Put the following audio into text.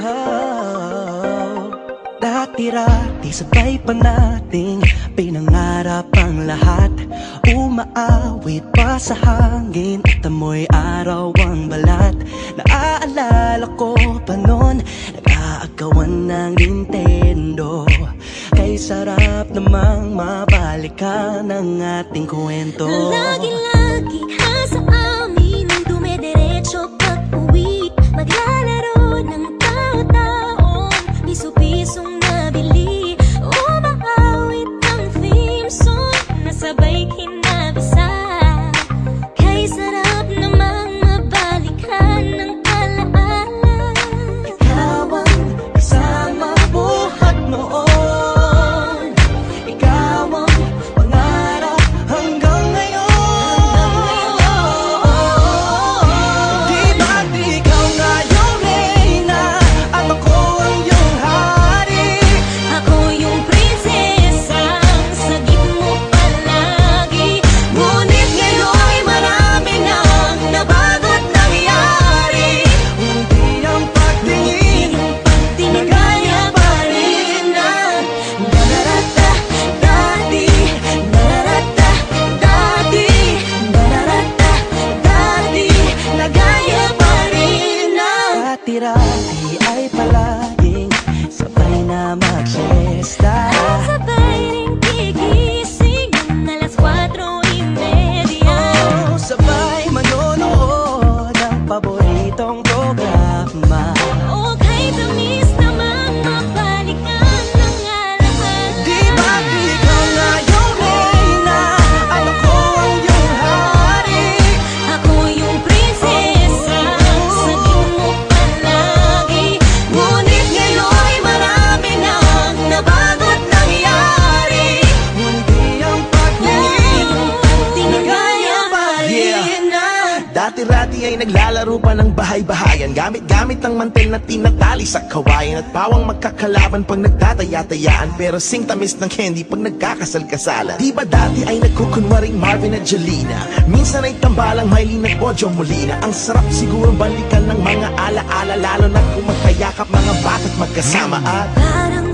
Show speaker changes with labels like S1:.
S1: Oh, dati-rati sabay pa nating pinangarap ang lahat. Umaawit pa sa hangin at amoy araw ang balat. Naaalala ko pa noon, nag-aagawan ng Nintendo. Kay sarap namang mabalikan ang ating kwento.
S2: Lagi-lagi ka sa amin ang dumediretso pag-uwi. Maglalaro ng tao-taong piso-pisong nabili. Umaawit ang theme song na sabay kinabisa. Kay sarap namang mabalikan ng alaala.
S1: Ikaw ang kasama buhat noon. Ikaw ang pangarap hanggang ngayon. Di ba't ikaw nga yung reyna at ako ang iyong hari?
S2: Ako yung prinsesang sagip mo palagi.
S1: Ngunit ngayon'y marami nang nabago't nangyari. Hindi ang pagtingin nagaya pa rin ang nararata dati. Nararata dati. Nararata dati. Nagaya pa rin ang dati-rati ay palaging sabay na mag-siesta.
S2: Sabay ring gigising ng alas 4:30.
S1: Oh, sabay manonood ng paboritong programa.
S2: O kay tamis namang mabalikan ng alaala.
S1: Di ba't ikaw nga yung reyna at ako ang iyong hari?
S2: Ako yung prinsesa, sagip mo palagi.
S1: Ngunit ngayon'y marami nang nabago't nangyari. Hindi ang pagtingin nagaya pa rin ang
S3: Dati-rati ay naglalaro pa ng bahay-bahayan, gamit-gamit ang mantel na tinatali sa kawayan. At pawang magkakalaban pag nagtataya-tayaan, pero sing tamis ng candy pag nagkakasal-kasalan. Di ba dati ay nagkukunwaring Marvin at Jolina? Minsan ay tambalang Mylene at Bojo Molina. Ang sarap siguro balikan ng mga ala-ala, lalo na kung magkayakap mga bata't magkasama. At
S2: Parang